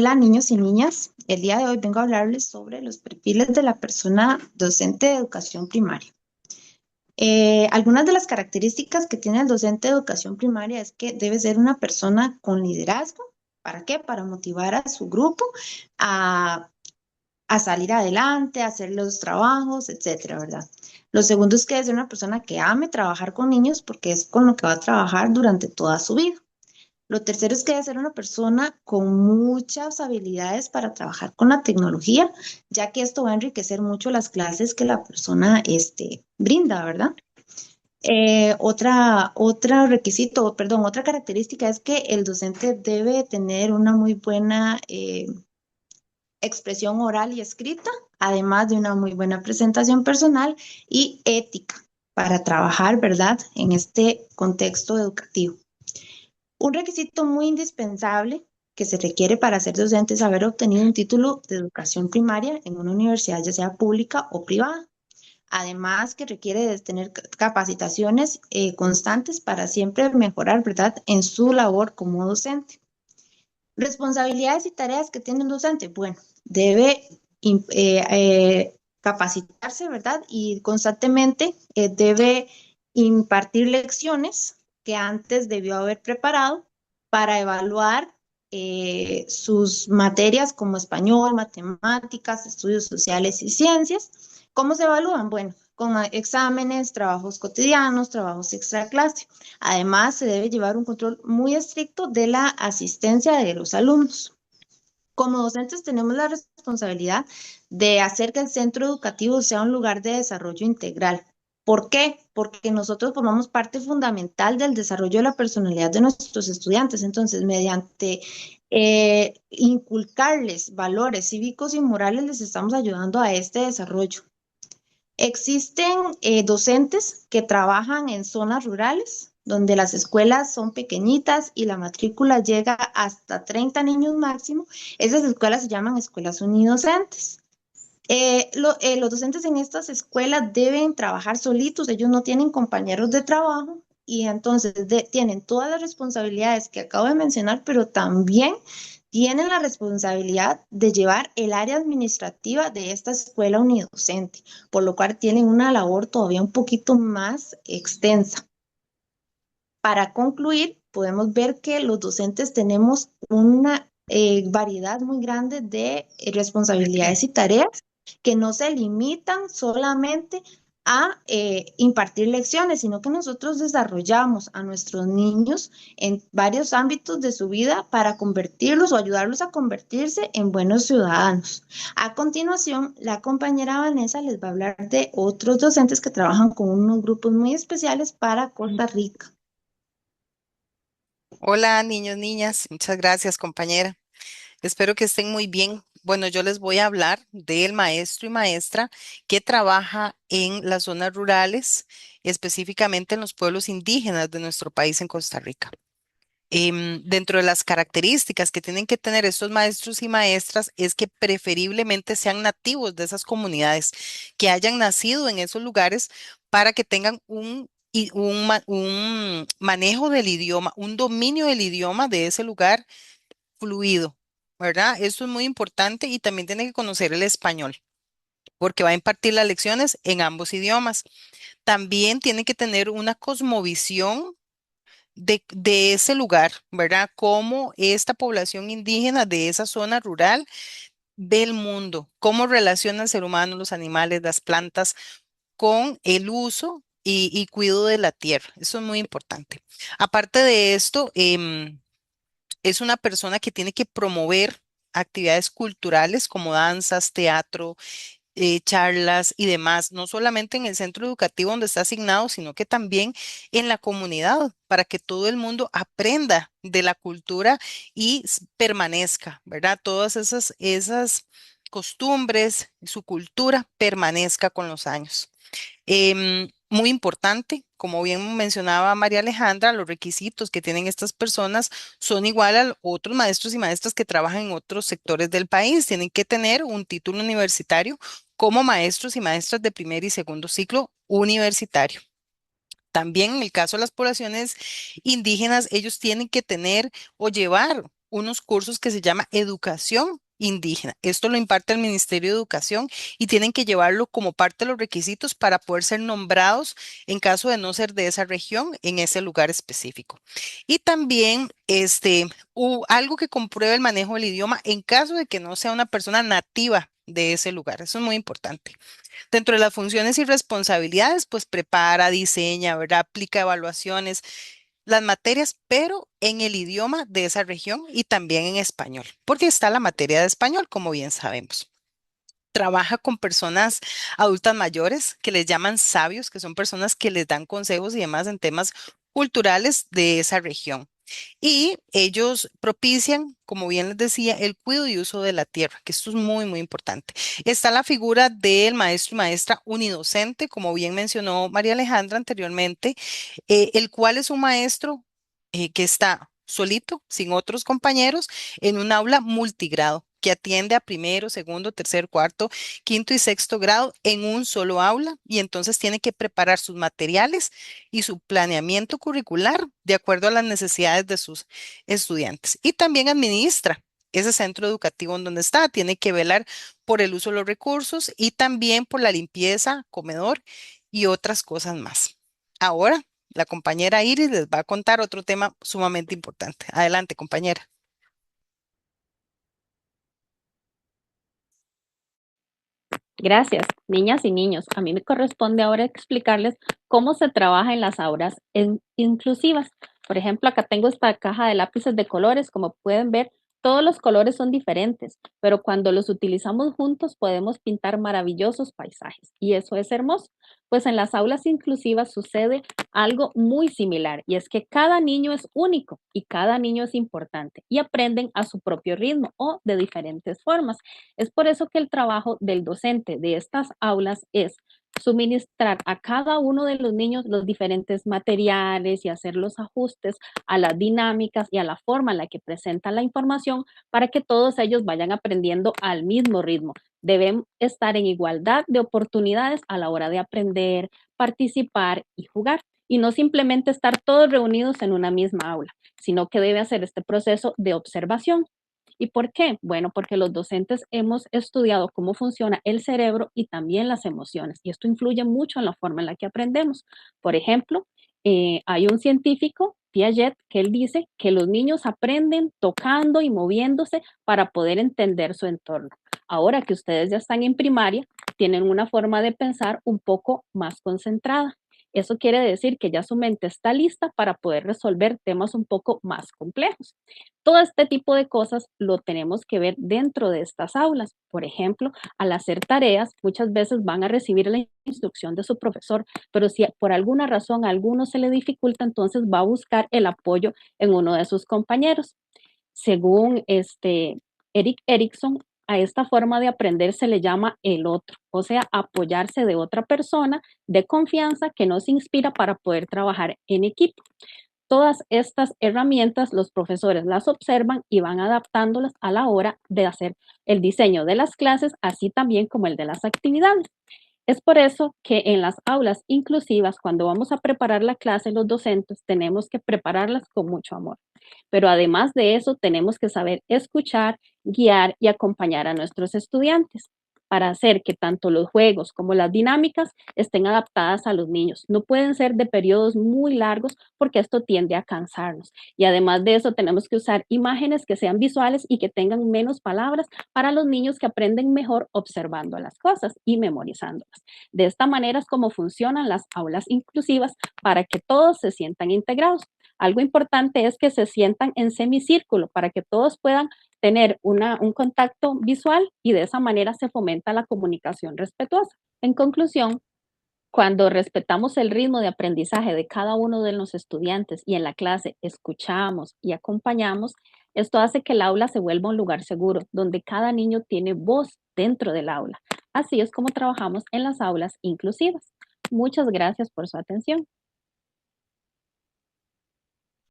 Hola niños y niñas, el día de hoy vengo a hablarles sobre los perfiles de la persona docente de educación primaria. Algunas de las características que tiene el docente de educación primaria es que debe ser una persona con liderazgo. ¿Para qué? Para motivar a su grupo a, a salir adelante, a hacer los trabajos, etcétera, ¿verdad? Lo segundo es que debe ser una persona que ame trabajar con niños porque es con lo que va a trabajar durante toda su vida. Lo tercero es que debe ser una persona con muchas habilidades para trabajar con la tecnología, ya que esto va a enriquecer mucho las clases que la persona brinda, ¿verdad? Otra característica es que el docente debe tener una muy buena expresión oral y escrita, además de una muy buena presentación personal y ética para trabajar, ¿verdad?, en este contexto educativo. Un requisito muy indispensable que se requiere para ser docente es haber obtenido un título de educación primaria en una universidad, ya sea pública o privada. Además, que requiere de tener capacitaciones constantes para siempre mejorar, ¿verdad?, en su labor como docente. Responsabilidades y tareas que tiene un docente. Bueno, debe capacitarse, ¿verdad? Y constantemente debe impartir lecciones que antes debió haber preparado para evaluar sus materias como español, matemáticas, estudios sociales y ciencias. ¿Cómo se evalúan? Bueno, con exámenes, trabajos cotidianos, trabajos extra clase. Además, se debe llevar un control muy estricto de la asistencia de los alumnos. Como docentes tenemos la responsabilidad de hacer que el centro educativo sea un lugar de desarrollo integral. ¿Por qué? Porque nosotros formamos parte fundamental del desarrollo de la personalidad de nuestros estudiantes. Entonces, mediante inculcarles valores cívicos y morales, les estamos ayudando a este desarrollo. Existen docentes que trabajan en zonas rurales, donde las escuelas son pequeñitas y la matrícula llega hasta 30 niños máximo. Esas escuelas se llaman escuelas unidocentes. Los docentes en estas escuelas deben trabajar solitos, ellos no tienen compañeros de trabajo y entonces tienen todas las responsabilidades que acabo de mencionar, pero también tienen la responsabilidad de llevar el área administrativa de esta escuela unidocente, por lo cual tienen una labor todavía un poquito más extensa. Para concluir, podemos ver que los docentes tenemos una variedad muy grande de responsabilidades y tareas que no se limitan solamente a impartir lecciones, sino que nosotros desarrollamos a nuestros niños en varios ámbitos de su vida para convertirlos o ayudarlos a convertirse en buenos ciudadanos. A continuación, la compañera Vanessa les va a hablar de otros docentes que trabajan con unos grupos muy especiales para Costa Rica. Hola, niños, niñas. Muchas gracias, compañera. Espero que estén muy bien. Bueno, yo les voy a hablar del maestro y maestra que trabaja en las zonas rurales, específicamente en los pueblos indígenas de nuestro país en Costa Rica. Dentro de las características que tienen que tener estos maestros y maestras es que preferiblemente sean nativos de esas comunidades, que hayan nacido en esos lugares para que tengan un manejo del idioma, un dominio del idioma de ese lugar fluido, ¿verdad? Esto es muy importante y también tiene que conocer el español, porque va a impartir las lecciones en ambos idiomas. También tiene que tener una cosmovisión de ese lugar, ¿verdad? Cómo esta población indígena de esa zona rural ve el mundo, cómo relaciona el ser humano, los animales, las plantas con el uso y cuidado de la tierra. Eso es muy importante. Aparte de esto, es una persona que tiene que promover actividades culturales como danzas, teatro, charlas y demás, no solamente en el centro educativo donde está asignado, sino que también en la comunidad, para que todo el mundo aprenda de la cultura y permanezca, ¿verdad? Todas esas costumbres, su cultura permanezca con los años. Muy importante, como bien mencionaba María Alejandra, los requisitos que tienen estas personas son igual a otros maestros y maestras que trabajan en otros sectores del país. Tienen que tener un título universitario como maestros y maestras de primer y segundo ciclo universitario. También en el caso de las poblaciones indígenas, ellos tienen que tener o llevar unos cursos que se llama Educación Indígena. Esto lo imparte el Ministerio de Educación y tienen que llevarlo como parte de los requisitos para poder ser nombrados en caso de no ser de esa región en ese lugar específico. Y también algo que compruebe el manejo del idioma en caso de que no sea una persona nativa de ese lugar. Eso es muy importante. Dentro de las funciones y responsabilidades, pues prepara, diseña, ¿verdad? Aplica evaluaciones, las materias, pero en el idioma de esa región y también en español, porque está la materia de español, como bien sabemos. Trabaja con personas adultas mayores que les llaman sabios, que son personas que les dan consejos y demás en temas culturales de esa región. Y ellos propician, como bien les decía, el cuidado y uso de la tierra, que esto es muy, muy importante. Está la figura del maestro y maestra unidocente, como bien mencionó María Alejandra anteriormente, el cual es un maestro que está solito, sin otros compañeros, en un aula multigrado, que atiende a primero, segundo, tercer, cuarto, quinto y sexto grado en un solo aula y entonces tiene que preparar sus materiales y su planeamiento curricular de acuerdo a las necesidades de sus estudiantes. Y también administra ese centro educativo en donde está, tiene que velar por el uso de los recursos y también por la limpieza, comedor y otras cosas más. Ahora, la compañera Iris les va a contar otro tema sumamente importante. Adelante, compañera. Gracias, niñas y niños. A mí me corresponde ahora explicarles cómo se trabaja en las aulas inclusivas. Por ejemplo, acá tengo esta caja de lápices de colores. Como pueden ver, todos los colores son diferentes, pero cuando los utilizamos juntos podemos pintar maravillosos paisajes. Y eso es hermoso. Pues en las aulas inclusivas sucede algo muy similar, y es que cada niño es único y cada niño es importante y aprenden a su propio ritmo o de diferentes formas. Es por eso que el trabajo del docente de estas aulas es suministrar a cada uno de los niños los diferentes materiales y hacer los ajustes a las dinámicas y a la forma en la que presentan la información para que todos ellos vayan aprendiendo al mismo ritmo. Deben estar en igualdad de oportunidades a la hora de aprender, participar y jugar. Y no simplemente estar todos reunidos en una misma aula, sino que debe hacer este proceso de observación. ¿Y por qué? Bueno, porque los docentes hemos estudiado cómo funciona el cerebro y también las emociones, y esto influye mucho en la forma en la que aprendemos. Por ejemplo, hay un científico, Piaget, que él dice que los niños aprenden tocando y moviéndose para poder entender su entorno. Ahora que ustedes ya están en primaria, tienen una forma de pensar un poco más concentrada. Eso quiere decir que ya su mente está lista para poder resolver temas un poco más complejos. Todo este tipo de cosas lo tenemos que ver dentro de estas aulas. Por ejemplo, al hacer tareas, muchas veces van a recibir la instrucción de su profesor, pero si por alguna razón a alguno se le dificulta, entonces va a buscar el apoyo en uno de sus compañeros. Según Eric Erickson, a esta forma de aprender se le llama el otro, o sea, apoyarse de otra persona de confianza que nos inspira para poder trabajar en equipo. Todas estas herramientas los profesores las observan y van adaptándolas a la hora de hacer el diseño de las clases, así también como el de las actividades. Es por eso que en las aulas inclusivas, cuando vamos a preparar la clase, los docentes tenemos que prepararlas con mucho amor. Pero además de eso, tenemos que saber escuchar, guiar y acompañar a nuestros estudiantes para hacer que tanto los juegos como las dinámicas estén adaptadas a los niños. No pueden ser de periodos muy largos porque esto tiende a cansarnos. Y además de eso, tenemos que usar imágenes que sean visuales y que tengan menos palabras para los niños que aprenden mejor observando las cosas y memorizándolas. De esta manera es como funcionan las aulas inclusivas para que todos se sientan integrados. Algo importante es que se sientan en semicírculo para que todos puedan tener un contacto visual y de esa manera se fomenta la comunicación respetuosa. En conclusión, cuando respetamos el ritmo de aprendizaje de cada uno de los estudiantes y en la clase escuchamos y acompañamos, esto hace que el aula se vuelva un lugar seguro, donde cada niño tiene voz dentro del aula. Así es como trabajamos en las aulas inclusivas. Muchas gracias por su atención.